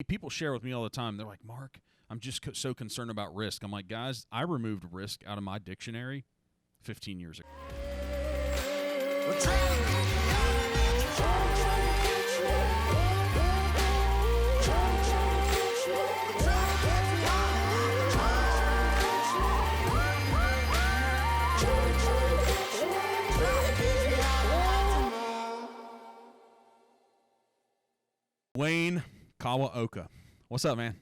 People share with me all the time. They're like, Mark, I'm just so concerned about risk. I'm like, guys, I removed risk out of my dictionary 15 years ago. Wayne Kawaoka. What's up, man?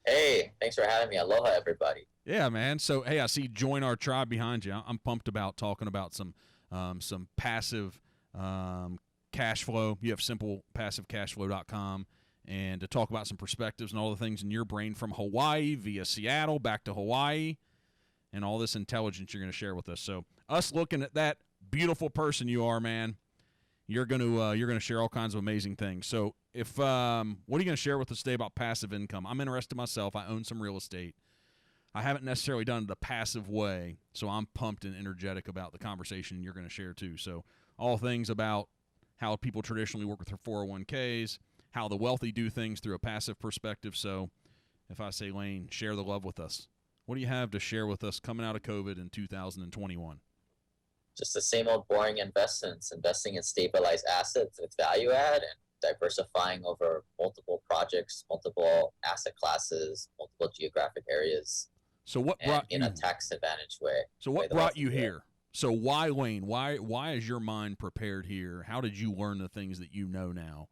Hey, thanks for having me. Aloha, everybody. Yeah, man. So, hey, I see join our tribe behind you. I'm pumped about talking about some passive cash flow. You have simplepassivecashflow.com, and to talk about some perspectives and all the things in your brain from Hawaii via Seattle back to Hawaii and all this intelligence you're going to share with us. So, us looking at that beautiful person you are, man, you're going to share all kinds of amazing things. So, if what are you going to share with us today about passive income? I'm interested myself. I own some real estate. I haven't necessarily done it the passive way, so I'm pumped and energetic about the conversation you're going to share too. So, all things about how people traditionally work with their 401ks, how the wealthy do things through a passive perspective. So, if I say, Lane, share the love with us. What do you have to share with us coming out of COVID in 2021? Just the same old boring investments, investing in stabilized assets with value add and diversifying over multiple projects, multiple asset classes, multiple geographic areas. So what brought in a tax advantage way? So what brought you here? So why, Lane? Why is your mind prepared here? How did you learn the things that you know now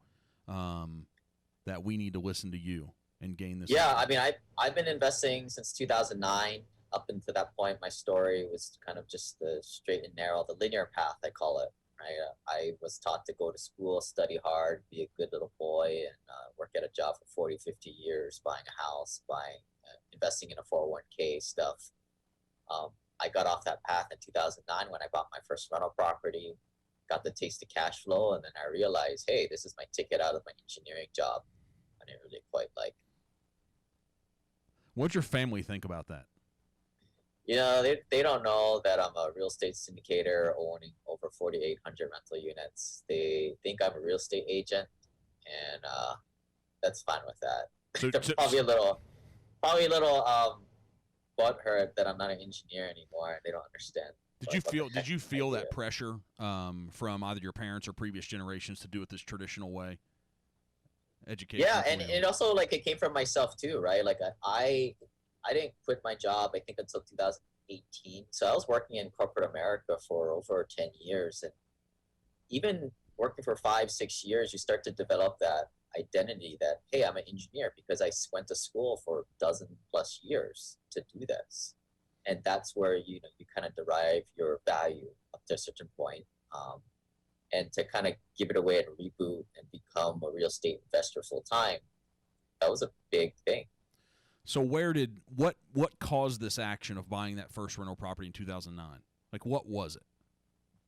that we need to listen to you and gain this? Yeah, I mean, I've been investing since 2009. Up until that point, my story was kind of just the straight and narrow, the linear path, I call it. Right? I was taught to go to school, study hard, be a good little boy, and work at a job for 40, 50 years, buying a house, investing in a 401k stuff. I got off that path in 2009 when I bought my first rental property, got the taste of cash flow, and then I realized, hey, this is my ticket out of my engineering job. I didn't really quite like. What'd your family think about that? You know, they don't know that I'm a real estate syndicator owning over 4,800 rental units. They think I'm a real estate agent, and that's fine with that. So, They're probably a little butthurt that I'm not an engineer anymore, and they don't understand. Did you feel that pressure from either your parents or previous generations to do it this traditional way? Education. Yeah, and it also it came from myself too, right? Like I didn't quit my job, I think, until 2018. So I was working in corporate America for over 10 years. And even working for 5-6 years, you start to develop that identity that, hey, I'm an engineer because I went to school for a dozen plus years to do this. And that's where, you kind of derive your value up to a certain point. And to kind of give it away and reboot and become a real estate investor full time, that was a big thing. So what caused this action of buying that first rental property in 2009? Like, what was it?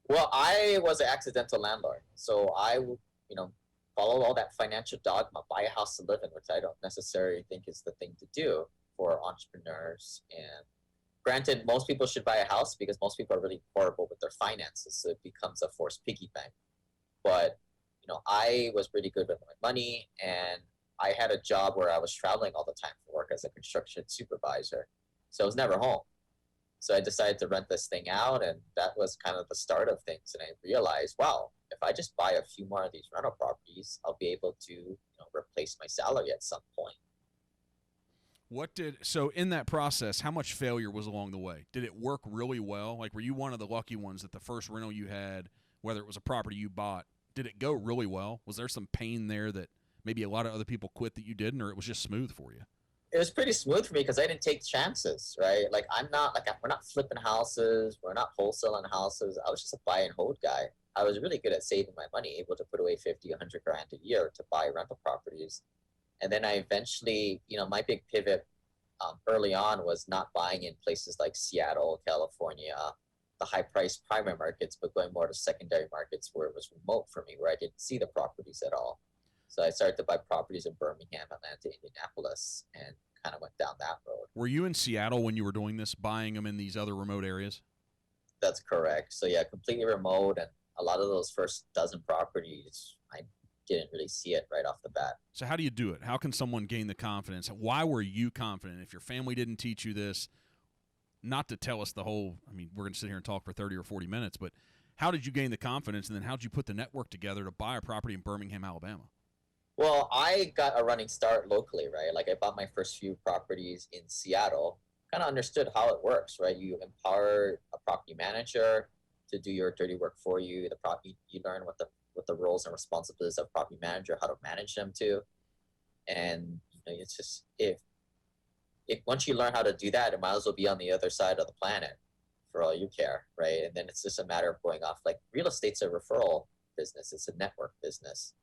Well, I was an accidental landlord. So I, followed all that financial dogma, buy a house to live in, which I don't necessarily think is the thing to do for entrepreneurs. And granted, most people should buy a house because most people are really horrible with their finances. So it becomes a forced piggy bank. But, I was pretty good with my money, and I had a job where I was traveling all the time for work as a construction supervisor. So I was never home. So I decided to rent this thing out, and that was kind of the start of things. And I realized, wow, if I just buy a few more of these rental properties, I'll be able to replace my salary at some point. So in that process, how much failure was along the way? Did it work really well? Like, were you one of the lucky ones that the first rental you had, whether it was a property you bought, did it go really well? Was there some pain there that maybe a lot of other people quit that you didn't, or it was just smooth for you? It was pretty smooth for me because I didn't take chances, right? Like, we're not flipping houses. We're not wholesaling houses. I was just a buy and hold guy. I was really good at saving my money, able to put away 50, 100 grand a year to buy rental properties. And then I eventually, my big pivot early on was not buying in places like Seattle, California, the high-priced primary markets, but going more to secondary markets where it was remote for me, where I didn't see the properties at all. So I started to buy properties in Birmingham, Atlanta, Indianapolis, and kind of went down that road. Were you in Seattle when you were doing this, buying them in these other remote areas? That's correct. So yeah, completely remote, and a lot of those first dozen properties, I didn't really see it right off the bat. So how do you do it? How can someone gain the confidence? Why were you confident? If your family didn't teach you this, not to tell us the whole, I mean, we're going to sit here and talk for 30 or 40 minutes, but how did you gain the confidence, and then how did you put the network together to buy a property in Birmingham, Alabama? Well, I got a running start locally, right? Like I bought my first few properties in Seattle, kind of understood how it works, right? You empower a property manager to do your dirty work for you. You learn what the roles and responsibilities of property manager, how to manage them too. And it's just if once you learn how to do that, it might as well be on the other side of the planet for all you care, right? And then it's just a matter of going off. Like real estate's a referral business, it's a network business.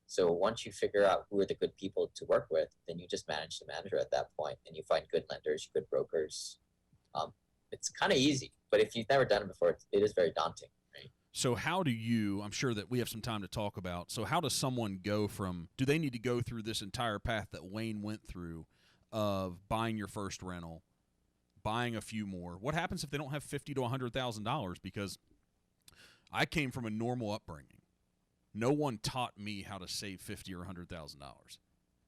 So once you figure out who are the good people to work with, then you just manage the manager at that point, and you find good lenders, good brokers. It's kind of easy, but if you've never done it before, it is very daunting, right? So how do you, I'm sure that we have some time to talk about, so how does someone go from, do they need to go through this entire path that Wayne went through of buying your first rental, buying a few more? What happens if they don't have $50,000 to $100,000? Because I came from a normal upbringing. No one taught me how to save $50,000 or $100,000.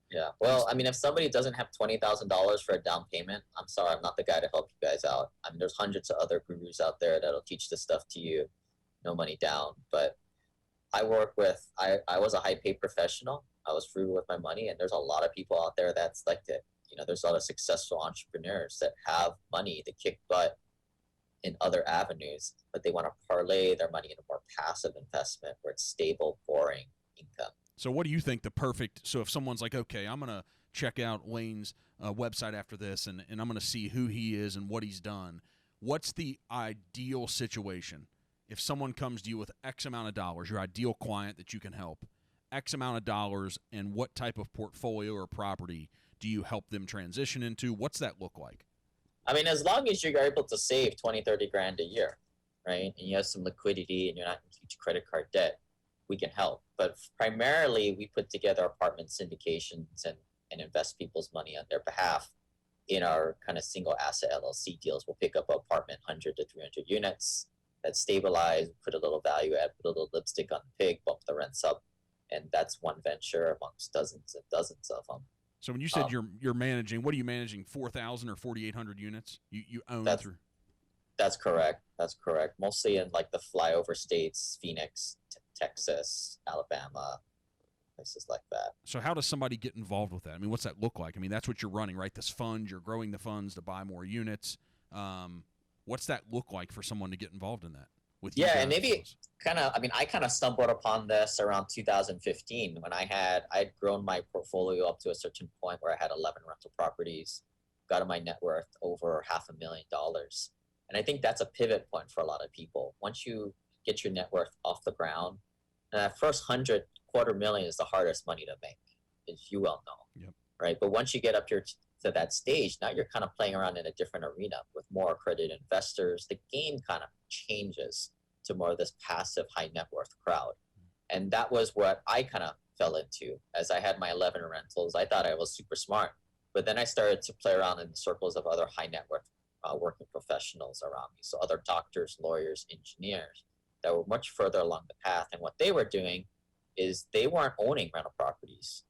Yeah. Well, I mean, if somebody doesn't have $20,000 for a down payment, I'm sorry, I'm not the guy to help you guys out. I mean, there's hundreds of other gurus out there that'll teach this stuff to you, no money down. But I was a high paid professional. I was frugal with my money, and there's a lot of people out there that's like that. There's a lot of successful entrepreneurs that have money to kick butt in other avenues, but they want to parlay their money in a more passive investment where it's stable, boring income. So what do you think so if someone's like, okay, I'm going to check out Wayne's website after this, and I'm going to see who he is and what he's done, what's the ideal situation? If someone comes to you with X amount of dollars, your ideal client that you can help, X amount of dollars, and what type of portfolio or property do you help them transition into? What's that look like? I mean, as long as you're able to save 20, 30 grand a year, right? And you have some liquidity and you're not in huge credit card debt, we can help. But primarily, we put together apartment syndications and invest people's money on their behalf in our kind of single asset LLC deals. We'll pick up an apartment, 100 to 300 units, that stabilize, put a little value add, put a little lipstick on the pig, bump the rents up. And that's one venture amongst dozens and dozens of them. So when you said you're managing, what are you managing? 4,000 or 4,800 units you own through? That's correct. That's correct. Mostly in like the flyover states, Phoenix, Texas, Alabama, places like that. So how does somebody get involved with that? I mean, what's that look like? I mean, that's what you're running, right? This fund, you're growing the funds to buy more units. What's that look like for someone to get involved in that? And maybe I kind of stumbled upon this around 2015 when I'd grown my portfolio up to a certain point where I had 11 rental properties, got my net worth over $500,000. And I think that's a pivot point for a lot of people. Once you get your net worth off the ground, and that first $250,000 is the hardest money to make, as you well know. Yep. Right? But once you get up here to that stage, now you're kind of playing around in a different arena with more accredited investors. The game kind of changes to more of this passive high net worth crowd. And that was what I kind of fell into. As I had my 11 rentals, I thought I was super smart. But then I started to play around in the circles of other high net worth working professionals around me. So other doctors, lawyers, engineers that were much further along the path. And what they were doing is they weren't owning rental properties.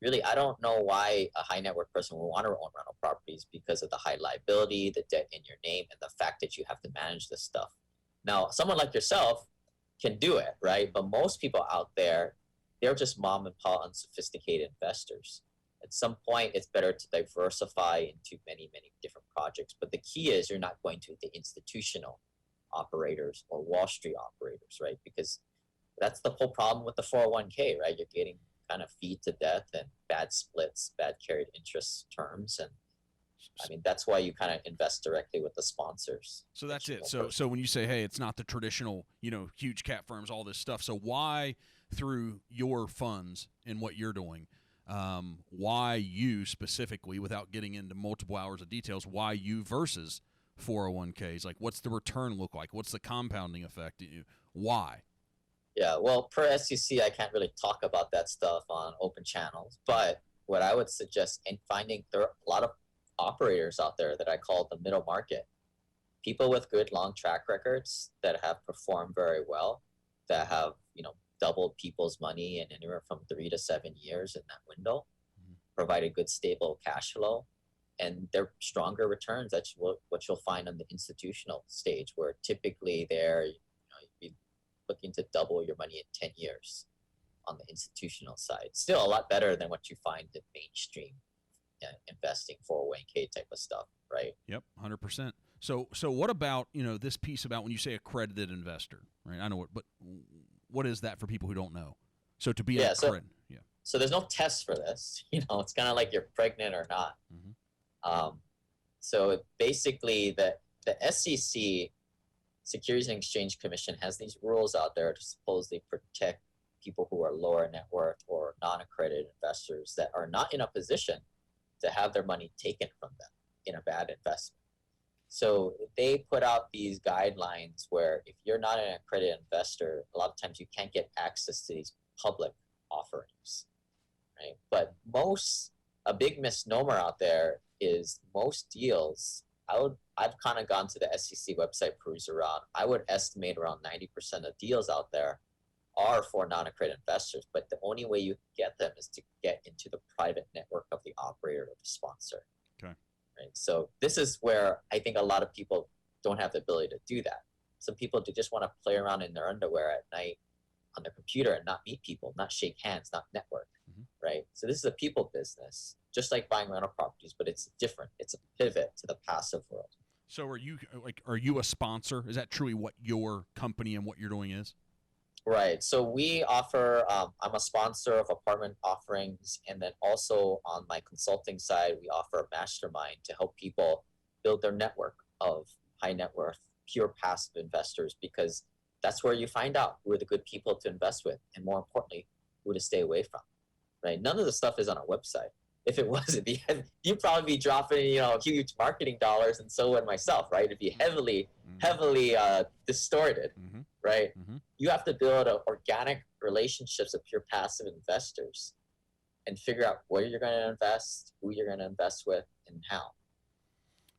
Really, I don't know why a high net worth person would want to own rental properties because of the high liability, the debt in your name, and the fact that you have to manage this stuff. Now, someone like yourself can do it, right? But most people out there, they're just mom and pop unsophisticated investors. At some point, it's better to diversify into many, many different projects. But the key is you're not going to the institutional operators or Wall Street operators, right? Because that's the whole problem with the 401k, right? You're getting kind of feed to death and bad splits, bad carried interest terms. And I mean, that's why you kind of invest directly with the sponsors. So that's it. So when you say, hey, it's not the traditional, huge cap firms, all this stuff. So why, through your funds and what you're doing, why you specifically, without getting into multiple hours of details, why you versus 401ks? Like, what's the return look like? What's the compounding effect? Why? Yeah, well, per SEC, I can't really talk about that stuff on open channels. But what I would suggest in finding, there are a lot of operators out there that I call the middle market. People with good long track records that have performed very well, that have, doubled people's money in anywhere from 3 to 7 years in that window, Mhm. provided good stable cash flow, and they're stronger returns. That's what you'll find on the institutional stage, where typically you'd be looking to double your money in 10 years on the institutional side. Still a lot better than what you find in mainstream investing, 401k type of stuff, right? Yep, 100%. So what about, this piece about when you say accredited investor, right? I know what, but what is that for people who don't know? So to be an Yeah, accredited, so there's no test for this. It's kind of like you're pregnant or not. Mhm. So basically, the SEC, Securities and Exchange Commission, has these rules out there to supposedly protect people who are lower net worth or non-accredited investors that are not in a position to have their money taken from them in a bad investment. So they put out these guidelines where if you're not an accredited investor, a lot of times you can't get access to these public offerings, right? But a big misnomer out there is most deals, I've kind of gone to the SEC website, peruse around. I would estimate around 90% of deals out there are for non-accredited investors, but the only way you can get them is to get into the private network of the operator or the sponsor. Okay. Right. So this is where I think a lot of people don't have the ability to do that. Some people do just want to play around in their underwear at night on their computer and not meet people, not shake hands, not network. Mhm. Right. So this is a people business, just like buying rental properties, but it's different. It's a pivot to the passive world. So are you a sponsor? Is that truly what your company and what you're doing is? Right. So we offer, I'm a sponsor of apartment offerings. And then also on my consulting side, we offer a mastermind to help people build their network of high net worth, pure passive investors, because that's where you find out who are the good people to invest with. And more importantly, who to stay away from. Right. None of the stuff is on our website. If it was, you'd probably be dropping, huge marketing dollars, and so would myself, right? It'd be heavily distorted, Mm-hmm. right? Mm-hmm. You have to build organic relationships with pure passive investors and figure out where you're going to invest, who you're going to invest with, and how.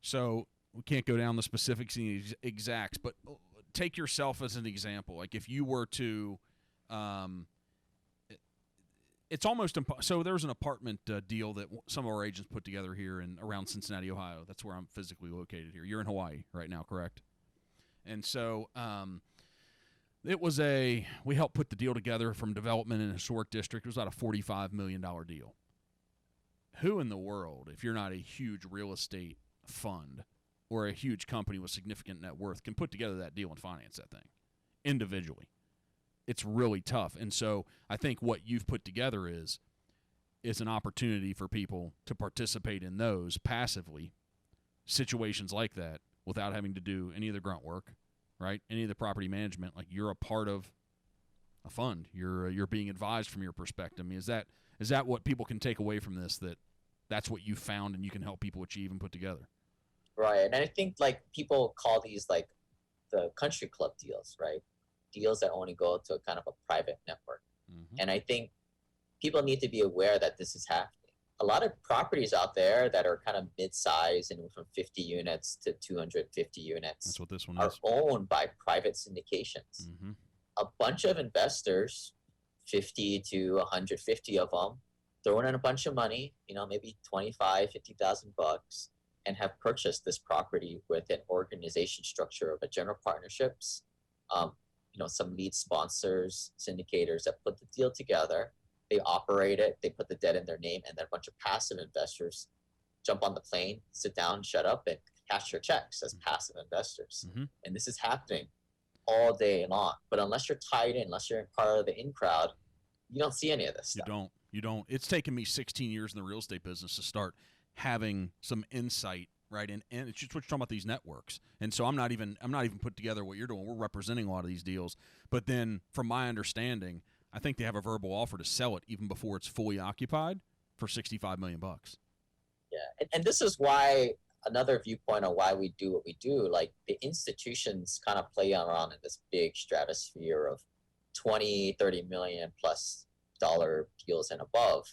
So we can't go down the specifics and the exacts, but take yourself as an example. Like if you were to, it's almost so there's an apartment deal that some of our agents put together here in around Cincinnati, Ohio. That's where I'm physically located here. You're in Hawaii right now, correct? And so we helped put the deal together from development in a historic district. It was about a $45 million deal. Who in the world, if you're not a huge real estate fund or a huge company with significant net worth, can put together that deal and finance that thing individually? It's really tough. And so I think what you've put together is an opportunity for people to participate in those passively, situations like that, without having to do any of the grunt work, right? Any of the property management. Like you're a part of a fund. You're being advised from your perspective. I mean, is that what people can take away from this, that's what you found and you can help people achieve and put together? Right. And I think like people call these like the country club deals, right? Deals that only go to a kind of a private network. Mm-hmm. And I think people need to be aware that this is happening. A lot of properties out there that are kind of mid-size and from 50 units to 250 units That's what this one are is. owned by private syndications. Mm-hmm. A bunch of investors, 50 to 150 of them, throwing in a bunch of money, maybe 25, 50,000 bucks, and have purchased this property with an organization structure of a general partnerships, some lead sponsors, syndicators that put the deal together. They operate it, they put the debt in their name, and then a bunch of passive investors jump on the plane, sit down, shut up, and cash your checks as passive investors. Mm-hmm. And this is happening all day long. But unless you're tied in, unless you're part of the in crowd, you don't see any of this stuff. You don't. It's taken me 16 years in the real estate business to start having some insight, right? And it's just what you're talking about, these networks. And so I'm not even put together what you're doing. We're representing a lot of these deals. But then from my understanding, I think they have a verbal offer to sell it even before it's fully occupied for $65 million. Yeah. And this is why another viewpoint on why we do what we do, like the institutions kind of play around in this big stratosphere of 20, 30 million plus dollar deals and above.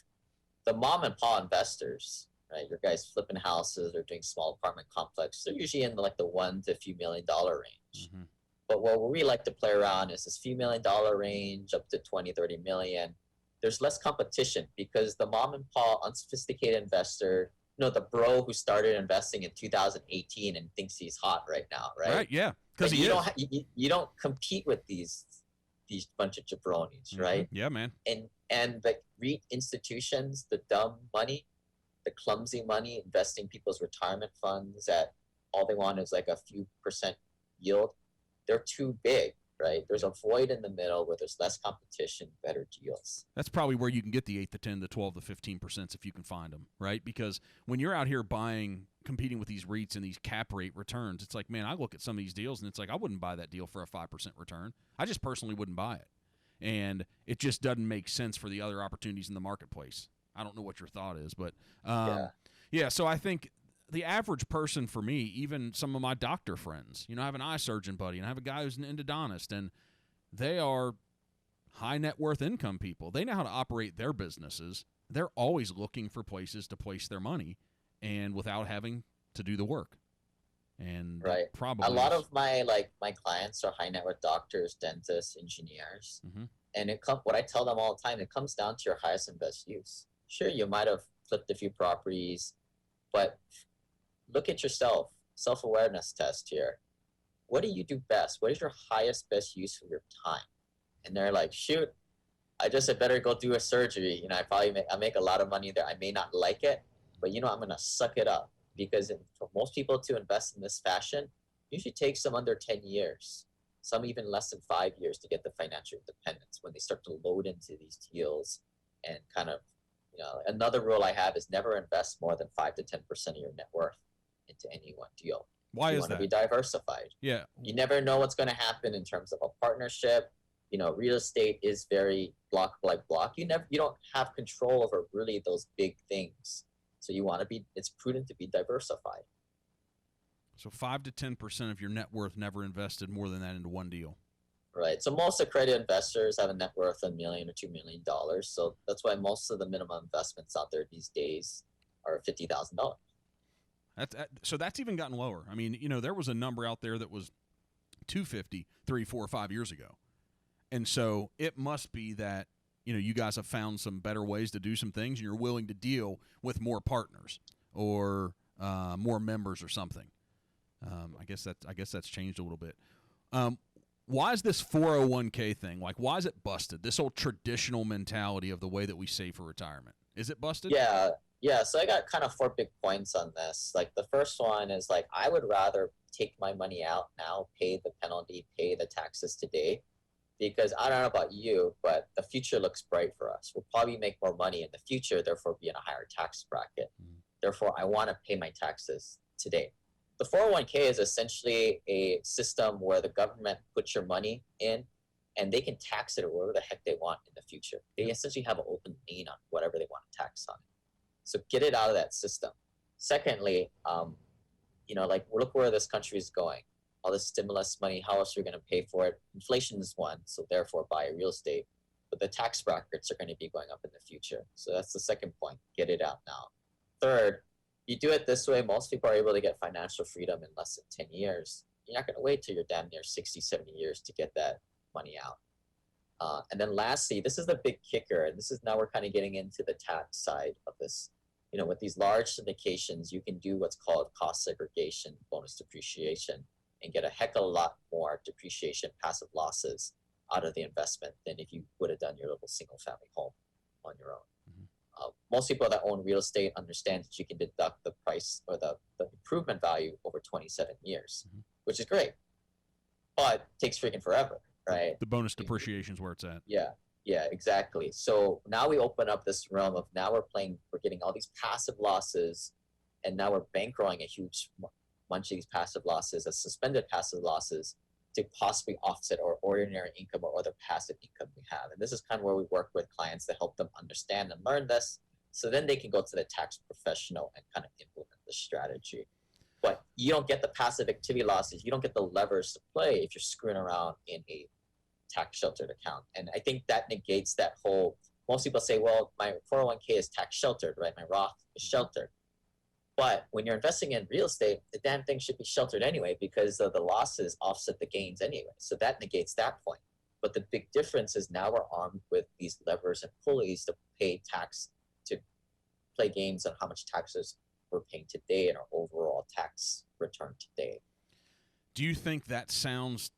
The mom and pop investors, right? Your guys flipping houses or doing small apartment complexes, they're usually in like the $1 to a few $1 million range. Mm-hmm. But what we like to play around is this few $1 million range up to 20, 30 million. There's less competition because the mom and pop unsophisticated investor, the bro who started investing in 2018 and thinks he's hot right now, right? Right, yeah, because you don't you don't compete with these bunch of jabronis, right? Yeah, man. And the REIT institutions, the dumb money, the clumsy money investing people's retirement funds at all they want is like a few percent yield. They're too big, right? There's a void in the middle where there's less competition, better deals. That's probably where you can get the 8 to 10 to 12 to 15% if you can find them, right? Because when you're out here competing with these REITs and these cap rate returns, it's like, man, I look at some of these deals and it's like, I wouldn't buy that deal for a 5% return. I just personally wouldn't buy it. And it just doesn't make sense for the other opportunities in the marketplace. I don't know what your thought is, but yeah, so I think the average person for me, even some of my doctor friends, I have an eye surgeon buddy and I have a guy who's an endodontist, and they are high net worth income people. They know how to operate their businesses. They're always looking for places to place their money and without having to do the work. And right. Probably a lot of my clients are high net worth doctors, dentists, engineers. And what I tell them all the time, it comes down to your highest and best use. Sure, you might have flipped a few properties, but look at yourself. Self-awareness test here. What do you do best? What is your highest, best use of your time? And they're like, shoot, I better go do a surgery. I make a lot of money there. I may not like it, but I'm going to suck it up, because for most people to invest in this fashion, usually takes them under 10 years, some even less than 5 years to get the financial independence when they start to load into these deals. And kind of, another rule I have is never invest more than 5 to 10% of your net worth into any one deal. Why you is want that? to be diversified. Yeah. You never know what's going to happen in terms of a partnership. Real estate is very block by block. You don't have control over really those big things. So it's prudent to be diversified. So 5 to 10% of your net worth never invested more than that into one deal. Right. So most accredited investors have a net worth of $1 million or $2 million. So that's why most of the minimum investments out there these days are $50,000. So that's even gotten lower. I mean, there was a number out there that was 250 3, 4, 5 years ago. And so it must be that, you guys have found some better ways to do some things and you're willing to deal with more partners or more members or something. I guess that's changed a little bit. Why is this 401k thing? Like, why is it busted? This old traditional mentality of the way that we save for retirement. Is it busted? Yeah. So I got kind of 4 big points on this. Like, the first one is I would rather take my money out now, pay the penalty, pay the taxes today, because I don't know about you, but the future looks bright for us. We'll probably make more money in the future, therefore be in a higher tax bracket. Therefore, I want to pay my taxes today. The 401k is essentially a system where the government puts your money in and they can tax it or whatever the heck they want in the future. They essentially have an open lien on whatever they want to tax on it. So get it out of that system. Secondly, look where this country is going. All this stimulus money, how else are you going to pay for it? Inflation is one, so therefore buy real estate. But the tax brackets are going to be going up in the future. So that's the second point. Get it out now. Third, you do it this way, most people are able to get financial freedom in less than 10 years. You're not going to wait till you're damn near 60, 70 years to get that money out. And then lastly, this is the big kicker, and this is now we're kind of getting into the tax side of this. With these large syndications, you can do what's called cost segregation, bonus depreciation, and get a heck of a lot more depreciation, passive losses out of the investment than if you would have done your little single family home on your own. Most people that own real estate understand that you can deduct the price or the improvement value over 27 years, which is great, but takes freaking forever, right? The bonus depreciation is where it's at. Yeah, exactly. So now we open up this realm of now we're getting all these passive losses, and now we're bankrolling a huge bunch of these passive losses as suspended passive losses to possibly offset our ordinary income or other passive income we have. And this is kind of where we work with clients to help them understand and learn this, so then they can go to the tax professional and kind of implement the strategy. But you don't get the passive activity losses. You don't get the levers to play if you're screwing around in a tax sheltered account. And I think that negates that whole, most people say, well, my 401k is tax sheltered, right? My Roth is sheltered. But when you're investing in real estate, the damn thing should be sheltered anyway because the losses offset the gains anyway. So that negates that point. But the big difference is now we're armed with these levers and pulleys to pay tax, to play games on how much taxes we're paying today and our overall tax return today. Do you think that sounds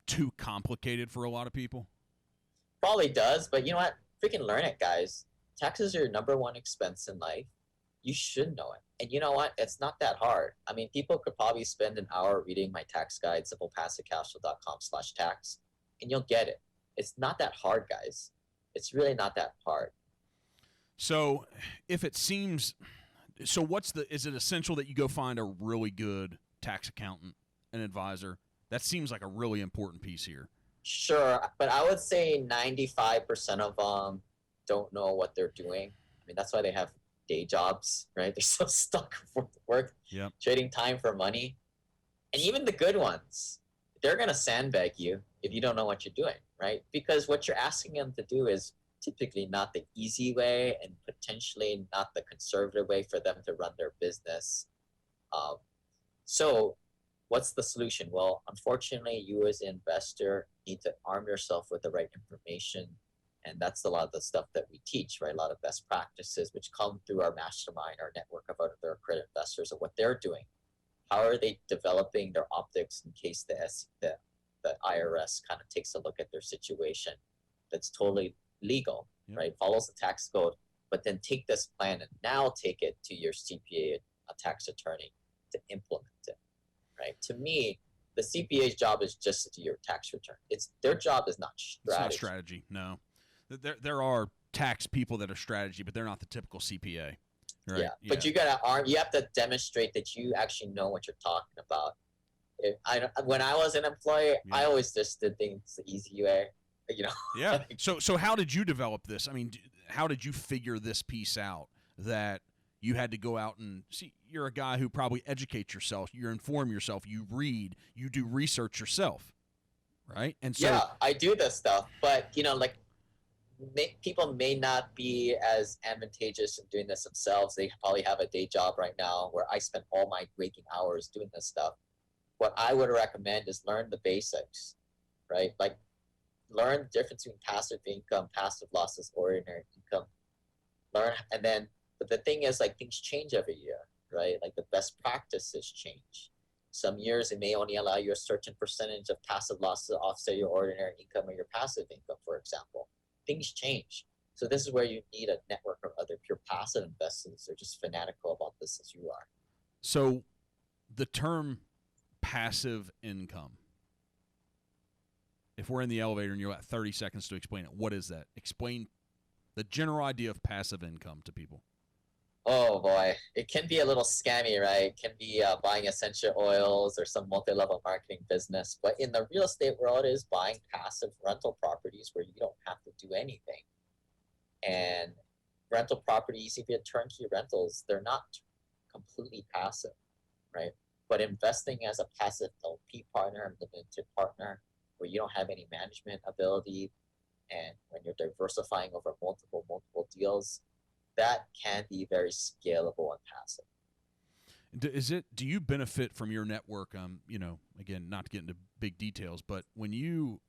too complicated for a lot of people? Probably does, but you know what? Freaking learn it, guys. Taxes are your number one expense in life. You should know it. And you know what? It's not that hard. I mean, people could probably spend an hour reading my tax guide, simplepassivecashflow.com/tax, and you'll get it. It's not that hard, guys. It's really not that hard. So if it seems, so is it essential that you go find a really good tax accountant, an advisor? That seems like a really important piece here. Sure, but I would say 95% of them don't know what they're doing. I mean, that's why they have day jobs, right? They're so stuck with work, Yep. trading time for money. And even the good ones, they're going to sandbag you if you don't know what you're doing, right? Because what you're asking them to do is typically not the easy way and potentially not the conservative way for them to run their business. So what's the solution? Well, unfortunately, you as an investor need to arm yourself with the right information. And that's a lot of the stuff that we teach, right? A lot of best practices, which come through our mastermind, our network of other accredited investors, of what they're doing. How are they developing their optics in case the IRS kind of takes a look at their situation that's totally legal, Yep. right? Follows the tax code, but then take this plan and now take it to your CPA, a tax attorney, to implement it, right? To me, the CPA's job is just to do your tax return. Their job is not strategy. It's not strategy, no. There are tax people that are strategy, but they're not the typical CPA. Right? Yeah, but you have to demonstrate that you actually know what you're talking about. When I was an employee, I always just did things the easy way, you know. Yeah. So how did you develop this? I mean, how did you figure this piece out that you had to go out and see? You're a guy who probably educates yourself, you inform yourself, you read, you do research yourself, right? And so yeah, I do this stuff, but you know, like people may not be as advantageous in doing this themselves. They probably have a day job right now where I spend all my waking hours doing this stuff. What I would recommend is learn the basics, right? Like learn the difference between passive income, passive losses, ordinary income. But the thing is, like, things change every year, right? Like the best practices change. Some years it may only allow you a certain percentage of passive losses to offset your ordinary income or your passive income, for example. Things change. So this is where you need a network of other pure passive investors who are just fanatical about this as you are. So the term passive income, if we're in the elevator and you're at 30 seconds to explain it, what is that? Explain the general idea of passive income to people. Oh boy, it can be a little scammy, right? It can be buying essential oils or some multi-level marketing business. But in the real estate world, it is buying passive rental properties where you don't have to do anything. And rental properties, if you have turnkey rentals, they're not completely passive, right? But investing as a passive LP partner, limited partner, where you don't have any management ability, and when you're diversifying over multiple deals, that can be very scalable and passive. Do you benefit from your network? Again, not to get into big details, but when you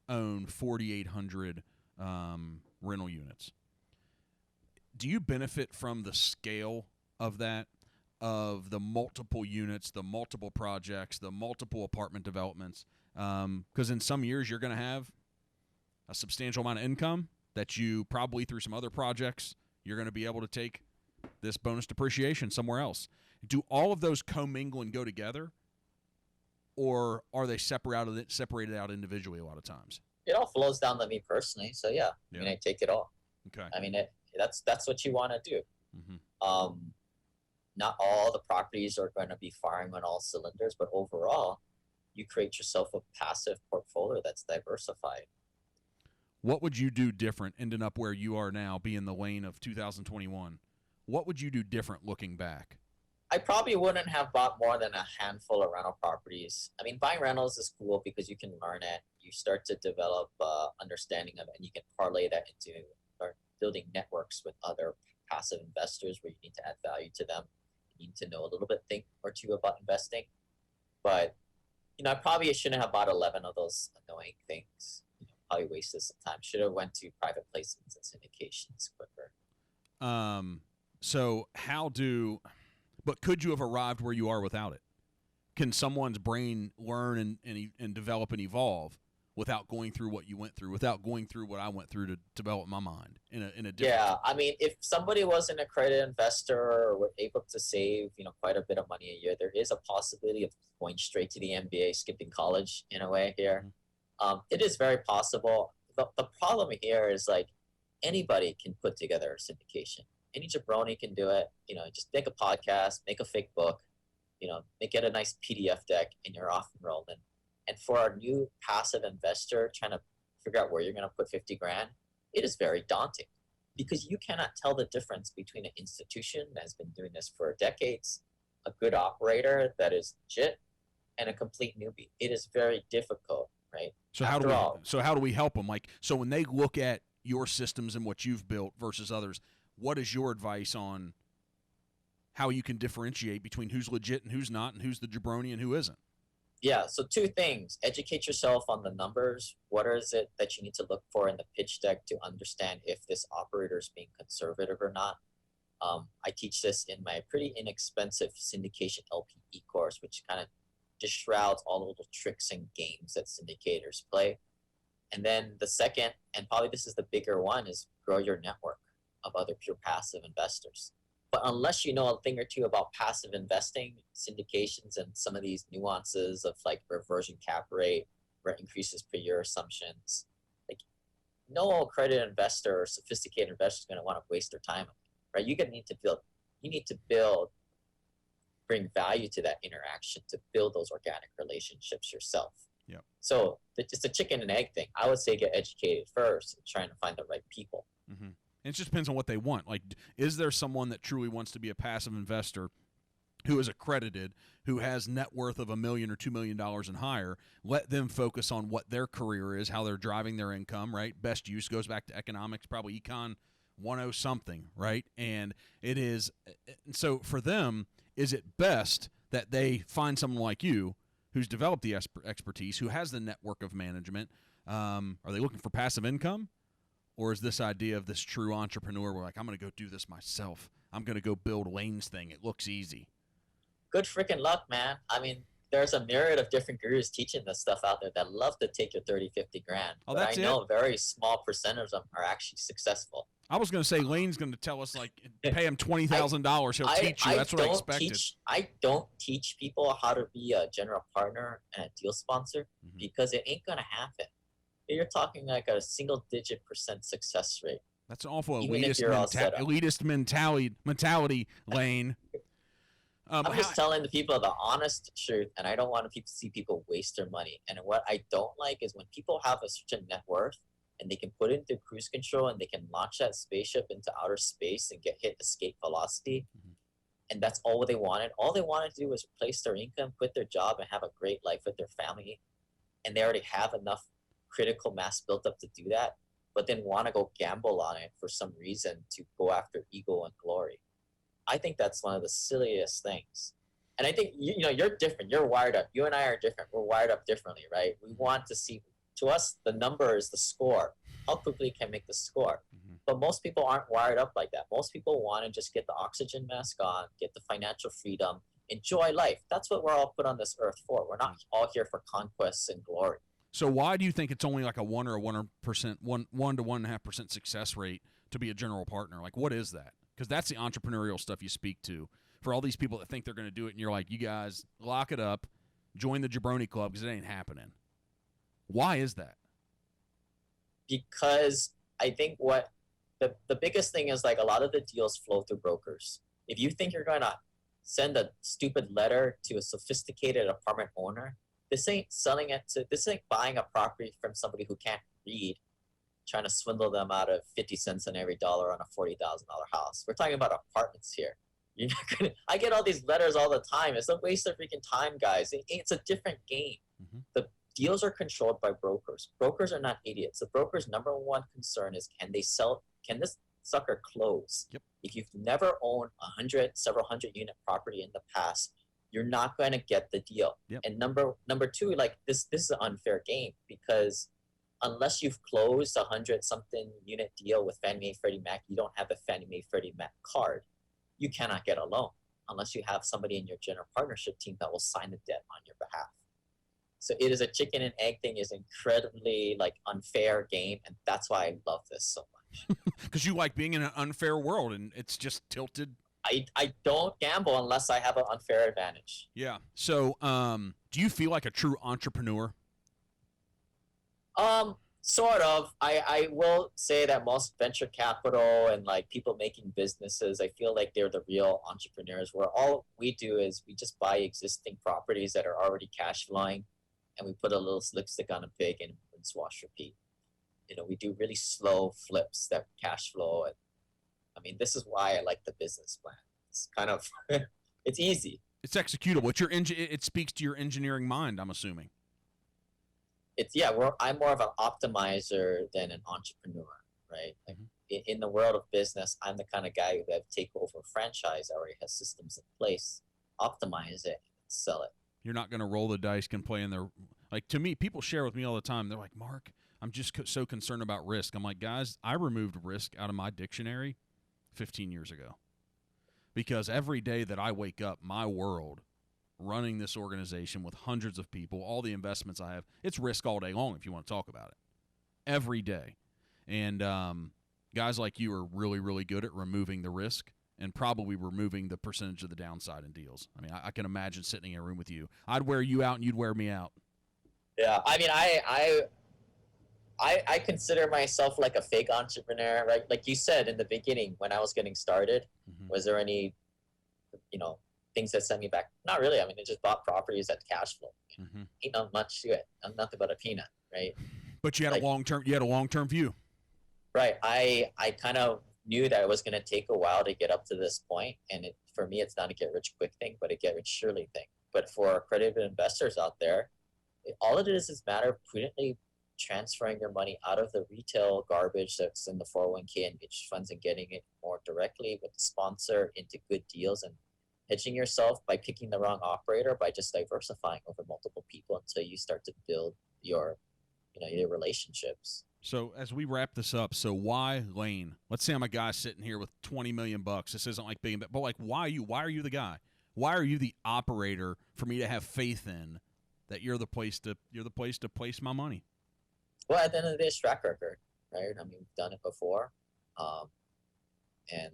own 4,800 rental units, do you benefit from the scale of that, of the multiple units, the multiple projects, the multiple apartment developments? Because in some years you're going to have a substantial amount of income that you probably through some other projects you're going to be able to take this bonus depreciation somewhere else. Do all of those commingle and go together, or are they separated out individually a lot of times? It all flows down to me personally, so yeah. I mean, I take it all. Okay. I mean, that's what you want to do. Mm-hmm. Not all the properties are going to be firing on all cylinders, but overall, you create yourself a passive portfolio that's diversified. What would you do different ending up where you are now, being the lane of 2021? What would you do different looking back? I probably wouldn't have bought more than a handful of rental properties. I mean, buying rentals is cool because you can learn it. You start to develop understanding of it, and you can parlay that into building networks with other passive investors where you need to add value to them. You need to know a little bit thing or two about investing. But I probably shouldn't have bought 11 of those annoying things. Probably wasted some time. Should have went to private placements and syndications quicker. So but could you have arrived where you are without it? Can someone's brain learn and develop and evolve without going through what you went through, without going through what I went through to develop my mind in a different? Yeah, I mean, if somebody was an accredited investor or were able to save, quite a bit of money a year, there is a possibility of going straight to the MBA, skipping college in a way here. It is very possible. The problem here is like anybody can put together a syndication. Any jabroni can do it. Just make a podcast, make a fake book, get a nice PDF deck, and you're off and rolling. And for a new passive investor trying to figure out where you're going to put 50 grand, it is very daunting because you cannot tell the difference between an institution that has been doing this for decades, a good operator that is legit, and a complete newbie. It is very difficult, right? So how do we help them? Like, so when they look at your systems and what you've built versus others, what is your advice on how you can differentiate between who's legit and who's not, and who's the jabroni and who isn't? Yeah, so two things. Educate yourself on the numbers. What is it that you need to look for in the pitch deck to understand if this operator is being conservative or not? I teach this in my pretty inexpensive syndication LPE course, which kind of just shrouds all the little tricks and games that syndicators play. And then the second, and probably this is the bigger one, is grow your network of other pure passive investors. But unless you know a thing or two about passive investing, syndications, and some of these nuances of like reversion cap rate, rent increases per year assumptions, like no accredited investor or sophisticated investor is going to want to waste their time, right? You need to build, bring value to that interaction to build those organic relationships yourself. Yeah. So it's a chicken and egg thing. I would say get educated first and trying to find the right people. Mm-hmm. It just depends on what they want. Like, is there someone that truly wants to be a passive investor who is accredited, who has net worth of $1 million or $2 million and higher? Let them focus on what their career is, how they're driving their income, right? Best use goes back to economics, probably econ 101 something, right? And it is – so for them, is it best that they find someone like you who's developed the expertise, who has the network of management? Are they looking for passive income? Or is this idea of this true entrepreneur where like, I'm going to go do this myself. I'm going to go build Lane's thing. It looks easy. Good freaking luck, man. I mean, there's a myriad of different gurus teaching this stuff out there that love to take your 30, 50 grand. Oh, but I know a very small percentage of them are actually successful. I was going to say Lane's going to tell us, like, pay him $20,000. He'll teach you. That's what I expected. I don't teach people how to be a general partner and a deal sponsor because it ain't going to happen. You're talking like a single-digit % success rate. That's an awful elitist mentality, Lane. I'm just telling the people the honest truth, and I don't want to see people waste their money. And what I don't like is when people have a certain net worth and they can put it into cruise control and they can launch that spaceship into outer space and hit escape velocity, and that's all they wanted. All they wanted to do was replace their income, quit their job, and have a great life with their family. And they already have enough critical mass built up to do that, but then want to go gamble on it for some reason to go after ego and glory. I think that's one of the silliest things. And I think, you're different. You're wired up. You and I are different. We're wired up differently, right? We want to see, to us, the number is the score. How quickly can make the score? But most people aren't wired up like that. Most people want to just get the oxygen mask on, get the financial freedom, enjoy life. That's what we're all put on this earth for. We're not all here for conquests and glory. So why do you think it's only like a 1 to 1.5% success rate to be a general partner? Like, what is that? Because that's the entrepreneurial stuff you speak to. For all these people that think they're going to do it, and you're like, you guys lock it up, join the jabroni club because it ain't happening. Why is that? Because I think what the biggest thing is, like, a lot of the deals flow through brokers. If you think you're going to send a stupid letter to a sophisticated apartment owner, this ain't buying a property from somebody who can't read, trying to swindle them out of 50 cents on every dollar on a $40,000 house. We're talking about apartments here. You're not gonna. I get all these letters all the time. It's a waste of freaking time, guys. It's a different game. The deals are controlled by brokers. Brokers are not idiots. The broker's number one concern is, can this sucker close. Yep. If you've never owned several hundred unit property in the past, you're not going to get the deal. Yep. And number two, like this is an unfair game, because unless you've closed 100-something unit deal with Fannie Mae, Freddie Mac, you don't have a Fannie Mae, Freddie Mac card. You cannot get a loan unless you have somebody in your general partnership team that will sign the debt on your behalf. So it is a chicken and egg thing. Is incredibly like unfair game, and that's why I love this so much. Because you like being in an unfair world, and it's just tilted. I don't gamble unless I have an unfair advantage. Yeah. So, do you feel like a true entrepreneur? Sort of. I will say that most venture capital and like people making businesses, I feel like they're the real entrepreneurs, where all we do is we just buy existing properties that are already cash flowing, and we put a little lipstick on a pig and rinse, wash, repeat. We do really slow flips that cash flow. And I mean, this is why I like the business plan. It's kind of, it's easy. It's executable. It speaks to your engineering mind, I'm assuming. I'm more of an optimizer than an entrepreneur, right? Like in the world of business, I'm the kind of guy who have take over a franchise that already has systems in place, optimize it, and sell it. You're not going to roll the dice, can play in their, like, to me, people share with me all the time. They're like, Mark, I'm just so concerned about risk. I'm like, guys, I removed risk out of my dictionary 15 years ago, because every day that I wake up, my world, running this organization with hundreds of people, all the investments I have, it's risk all day long if you want to talk about it. Every day. And guys like you are really, really good at removing the risk and probably removing the percentage of the downside in deals. I mean, I can imagine sitting in a room with you. I'd wear you out and you'd wear me out. Yeah, I mean, I consider myself like a fake entrepreneur, right? Like you said in the beginning, when I was getting started, was there any, things that sent me back? Not really. I mean, I just bought properties at cash flow. Ain't not much to it. I'm nothing but a peanut, right? But you had a long-term view. Right. I kind of knew that it was going to take a while to get up to this point, and for me, it's not a get-rich-quick thing, but a get-rich-surely thing. But for accredited investors out there, all it is matter of prudently transferring your money out of the retail garbage that's in the 401k and mutual funds and getting it more directly with the sponsor into good deals, and hedging yourself by picking the wrong operator, by just diversifying over multiple people until you start to build your relationships. So as we wrap this up, so why Lane? Let's say I'm a guy sitting here with $20 million. This isn't like being, but like, why you? Why are you the guy? Why are you the operator for me to have faith in that you're the place to place my money? Well, at the end of the day, it's track record, right? I mean, we've done it before, and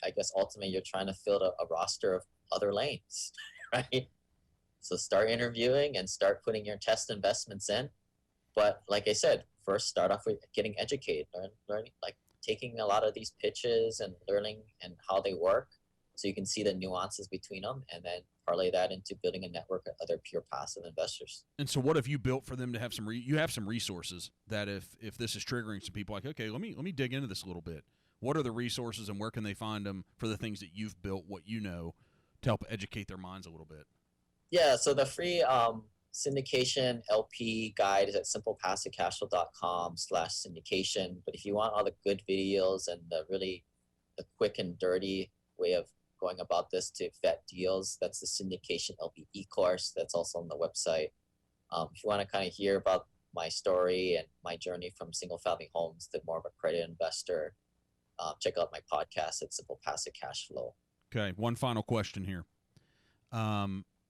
I guess ultimately you're trying to fill a roster of other lanes, right? So start interviewing and start putting your test investments in. But like I said, first start off with getting educated, learning, like taking a lot of these pitches and learning and how they work, so you can see the nuances between them, and then parlay that into building a network of other pure passive investors. And so what have you built for them to have you have some resources that if this is triggering some people, like, okay, let me dig into this a little bit. What are the resources and where can they find them for the things that you've built, what you know, to help educate their minds a little bit? Yeah, so the free syndication LP guide is at simplepassivecashflow.com/syndication. But if you want all the good videos and the quick and dirty way of going about this to vet deals, that's the syndication LP e-course. That's also on the website. If you want to kind of hear about my story and my journey from single family homes to more of a credit investor, check out my podcast at Simple Passive Cash Flow. Okay, one final question here.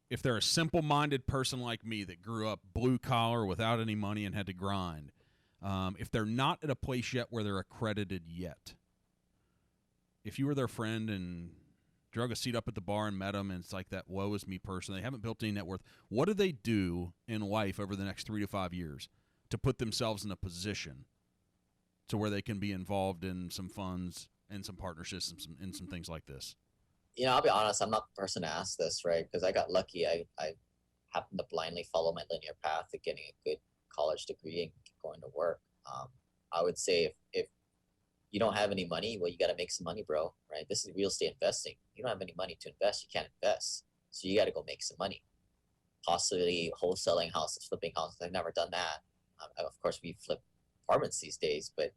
If they're a simple-minded person like me that grew up blue-collar without any money and had to grind, if they're not at a place yet where they're accredited yet, if you were their friend and drug a seat up at the bar and met them, and it's like that woe is me person, they haven't built any net worth, what do they do in life over the next 3 to 5 years to put themselves in a position to where they can be involved in some funds and some partnerships and some things like this? I'll be honest, I'm not the person to ask this, right? Because I got lucky. I happened to blindly follow my linear path of getting a good college degree and going to work. I would say if you don't have any money, well, you got to make some money, bro, right? This is real estate investing. You don't have any money to invest, you can't invest. So you got to go make some money. Possibly wholesaling houses, flipping houses. I've never done that. Of course, we flip apartments these days, but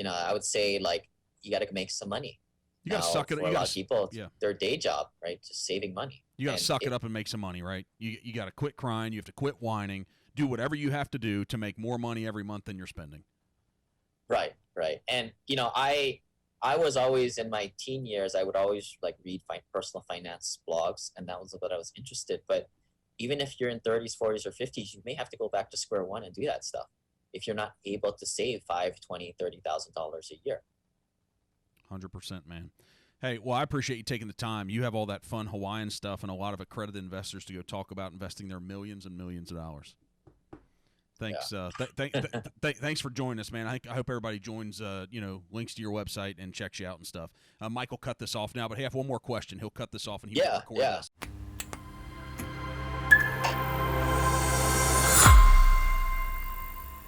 I would say like you got to make some money. You got to suck it. For a lot of people, yeah. their day job, right? Just saving money. You got to suck it up and make some money, right? You got to quit crying. You have to quit whining. Do whatever you have to do to make more money every month than you're spending. Right. And I was always in my teen years, I would always like read personal finance blogs, and that was what I was interested. But even if you're in 30s, 40s, or 50s, you may have to go back to square one and do that stuff if you're not able to save $5,000, $20,000, $30,000 a year. 100%, man. Hey, well, I appreciate you taking the time. You have all that fun Hawaiian stuff and a lot of accredited investors to go talk about investing their millions and millions of dollars. Thanks. Yeah. Thanks for joining us, man. I hope everybody joins. Links to your website and checks you out and stuff. Mike will cut this off now, but hey, I have one more question. He'll cut this off and he'll record this.